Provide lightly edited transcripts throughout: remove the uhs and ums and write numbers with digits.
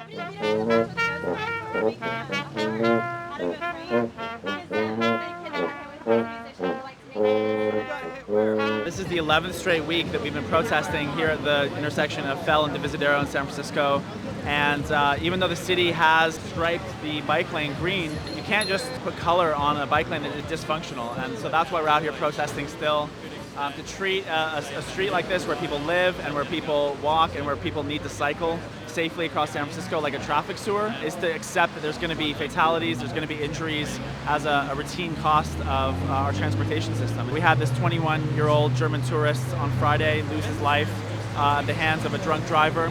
This is the 11th straight week that we've been protesting here at the intersection of Fell and Divisadero in San Francisco. And even though the city has striped the bike lane green, you can't just put color on a bike lane that is dysfunctional. And so that's why we're out here protesting still. To treat a street like this where people live and where people walk and where people need to cycle safely across San Francisco like a traffic sewer is to accept that there's going to be fatalities, there's going to be injuries as a routine cost of our transportation system. We had this 21-year-old German tourist on Friday lose his life at the hands of a drunk driver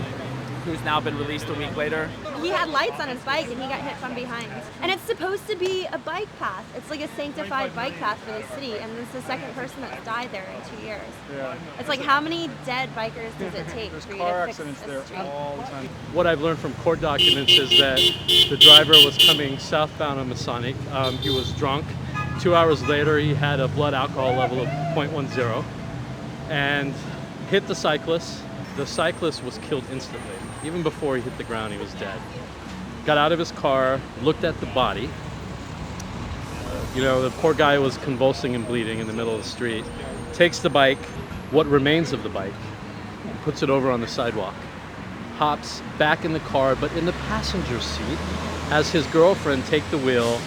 who's now been released a week later. He had lights on his bike and he got hit from behind. And it's supposed to be a bike path. It's like a sanctified bike path for the city, and this is the second person that's died there in 2 years. Yeah. It's like, how many dead bikers does it take There's for you car to fix accidents a there street? all the time. What I've learned from court documents is that the driver was coming southbound on Masonic. He was drunk. 2 hours later, he had a blood alcohol level of 0.10 and hit the cyclist. The cyclist was killed instantly. Even before he hit the ground, he was dead. Got out of his car, looked at the body. The poor guy was convulsing and bleeding in the middle of the street. Takes the bike, what remains of the bike, and puts it over on the sidewalk. Hops back in the car, but in the passenger seat, has his girlfriend take the wheel,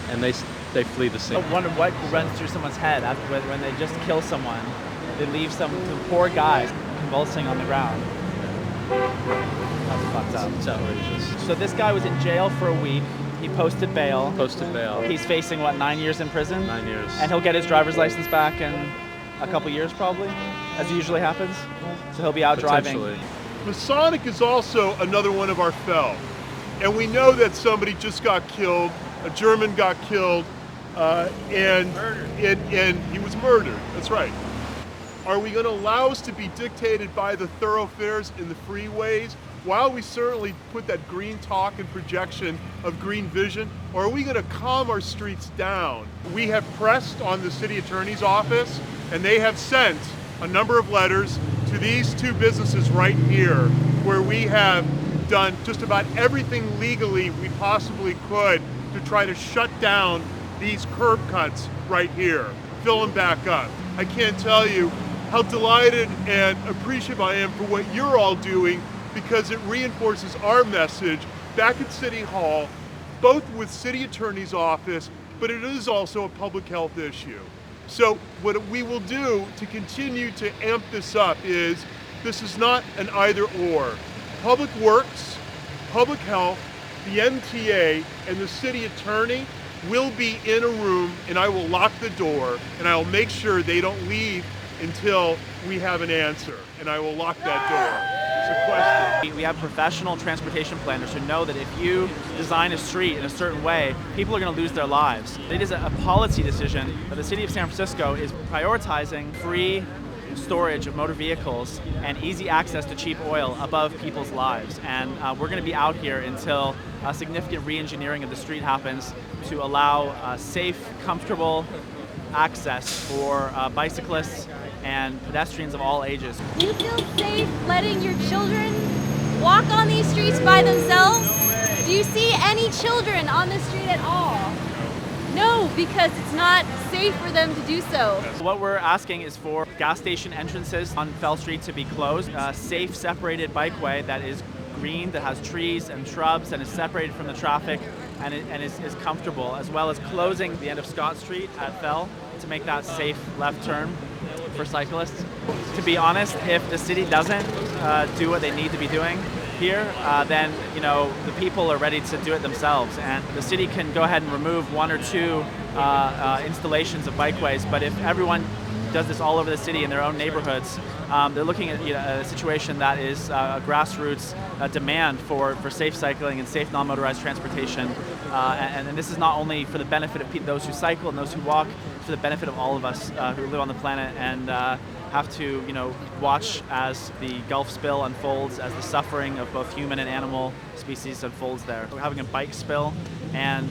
and they flee the scene. I wonder what runs through someone's head after when they just kill someone. They leave some poor guy convulsing on the ground. That's fucked up. It's outrageous. So this guy was in jail for a week. He posted bail. He's facing, 9 years in prison? 9 years. And he'll get his driver's license back in a couple years probably, as usually happens. So he'll be out driving. Masonic is also another one of our fell. And we know that somebody just got killed, a German got killed, and he was murdered. That's right. Are we going to allow us to be dictated by the thoroughfares in the freeways? While we certainly put that green talk and projection of green vision, or are we going to calm our streets down? We have pressed on the city attorney's office, and they have sent a number of letters to these two businesses right here, where we have done just about everything legally we possibly could to try to shut down these curb cuts right here, fill them back up. I can't tell you how delighted and appreciative I am for what you're all doing, because it reinforces our message back at City Hall, both with City Attorney's Office, but it is also a public health issue. So what we will do to continue to amp this up is, this is not an either or. Public Works, Public Health, the MTA, and the City Attorney will be in a room, and I will lock the door, and I will make sure they don't leave until we have an answer, and I will lock that door. It's a question. We have professional transportation planners who know that if you design a street in a certain way, people are going to lose their lives. It is a policy decision that the city of San Francisco is prioritizing free storage of motor vehicles and easy access to cheap oil above people's lives. And we're going to be out here until a significant re-engineering of the street happens to allow safe, comfortable access for bicyclists and pedestrians of all ages. Do you feel safe letting your children walk on these streets by themselves? Do you see any children on the street at all? No, because it's not safe for them to do so. What we're asking is for gas station entrances on Fell Street to be closed, a safe, separated bikeway that is green, that has trees and shrubs and is separated from the traffic and is comfortable, as well as closing the end of Scott Street at Fell to make that safe left turn for cyclists. To be honest, if the city doesn't do what they need to be doing here, then the people are ready to do it themselves, and the city can go ahead and remove one or two installations of bikeways. But if everyone does this all over the city in their own neighborhoods, they're looking at a situation that is a grassroots demand for safe cycling and safe non-motorized transportation. And this is not only for the benefit of those who cycle and those who walk, it's for the benefit of all of us who live on the planet and have to watch as the Gulf spill unfolds, as the suffering of both human and animal species unfolds there. We're having a bike spill, and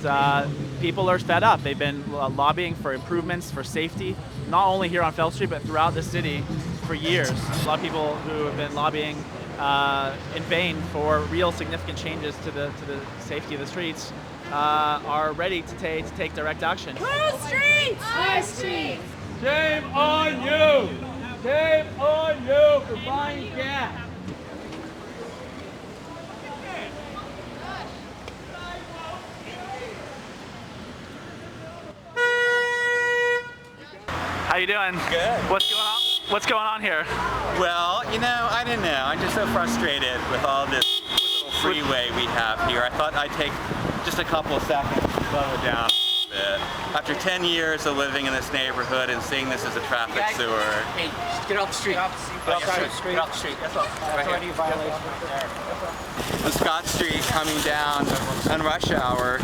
people are fed up. They've been lobbying for improvements, for safety, not only here on Fell Street, but throughout the city for years. A lot of people who have been lobbying in vain for real significant changes to the safety of the streets, are ready to take direct action. Close streets! High streets! Shame on you! Shame on you for buying gas! How you doing? Good. What's going on here? Well, you know, I don't know. I'm just so frustrated with all this little freeway we have here. I thought I'd take just a couple of seconds to slow it down a bit. After 10 years of living in this neighborhood and seeing this as a traffic sewer. Hey, just get off the street. Get off the street. Get off the street. That's all. That's already a violation. On Scott Street coming down on rush hour,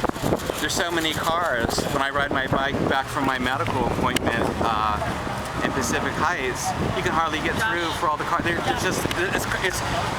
there's so many cars. When I ride my bike back from my medical appointment in Pacific Heights, you can hardly get through for all the cars.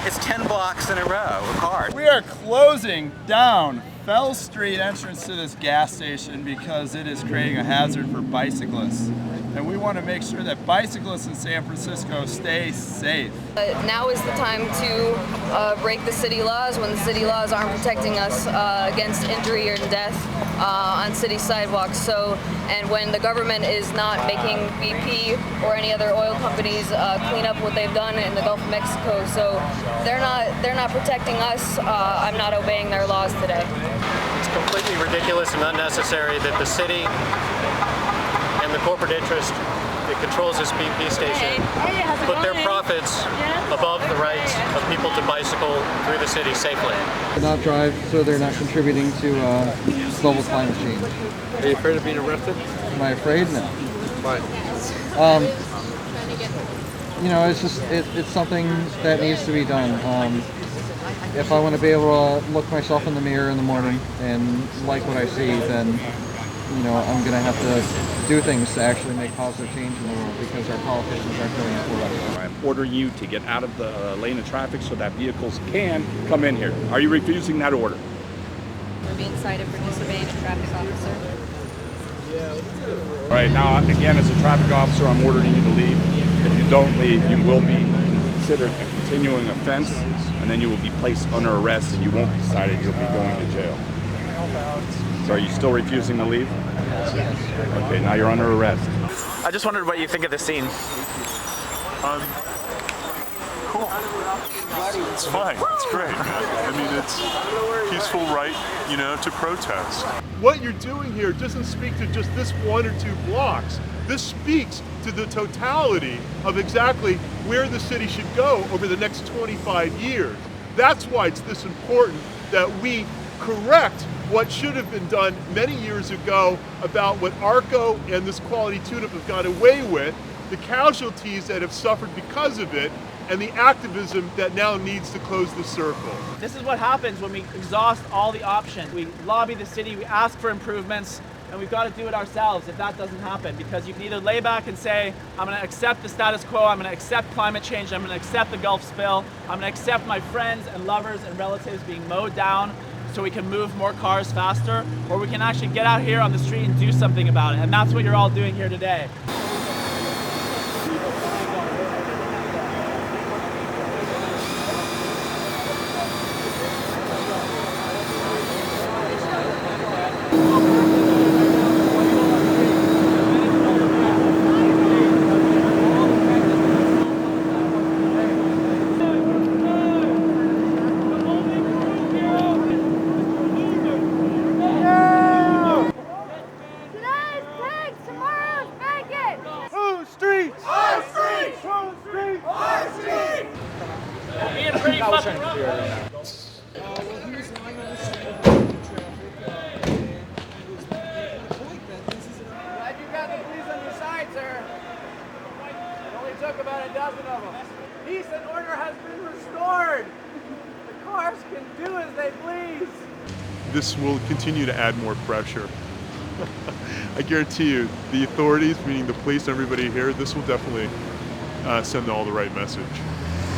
It's 10 blocks in a row of cars. We are closing down Fell Street entrance to this gas station because it is creating a hazard for bicyclists. And we want to make sure that bicyclists in San Francisco stay safe. Now is the time to break the city laws when the city laws aren't protecting us against injury or death on city sidewalks. So, and when the government is not making BP or any other oil companies clean up what they've done in the Gulf of Mexico, so they're not protecting us. I'm not obeying their laws today. It's completely ridiculous and unnecessary that the city and the corporate interest that controls this BP station put their profits above the rights of people to bicycle through the city safely. Not drive so they're not contributing to global climate change. Are you afraid of being arrested? Am I afraid? No. Why? You know, it's something that needs to be done. If I want to be able to look myself in the mirror in the morning and like what I see, then you know I'm going to have to do things to actually make positive change in the world because our politicians aren't doing it for us. I'm ordering you to get out of the lane of traffic so that vehicles can come in here. Are you refusing that order? We're being cited for disobeying a traffic officer. All right, now again, as a traffic officer, I'm ordering you to leave. If you don't leave, you will be considered a continuing offense, and then you will be placed under arrest, and you won't be cited. You'll be going to jail. So are you still refusing to leave? Okay, now you're under arrest. I just wondered what you think of the scene. Cool. It's fine. It's great. I mean, it's peaceful right, you know, to protest. What you're doing here doesn't speak to just this 1 or 2 blocks. This speaks to the totality of exactly where the city should go over the next 25 years. That's why it's this important that we correct what should have been done many years ago about what Arco and this quality tune-up have got away with, the casualties that have suffered because of it, and the activism that now needs to close the circle. This is what happens when we exhaust all the options. We lobby the city, we ask for improvements, and we've got to do it ourselves if that doesn't happen, because you can either lay back and say, I'm going to accept the status quo, I'm going to accept climate change, I'm going to accept the Gulf spill, I'm going to accept my friends and lovers and relatives being mowed down so we can move more cars faster, or we can actually get out here on the street and do something about it. And that's what you're all doing here today. Took about a dozen of them. Peace and order has been restored. The cars can do as they please. This will continue to add more pressure. I guarantee you, the authorities, meaning the police, everybody here, this will definitely send all the right message.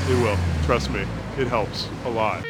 It will. Trust me. It helps a lot.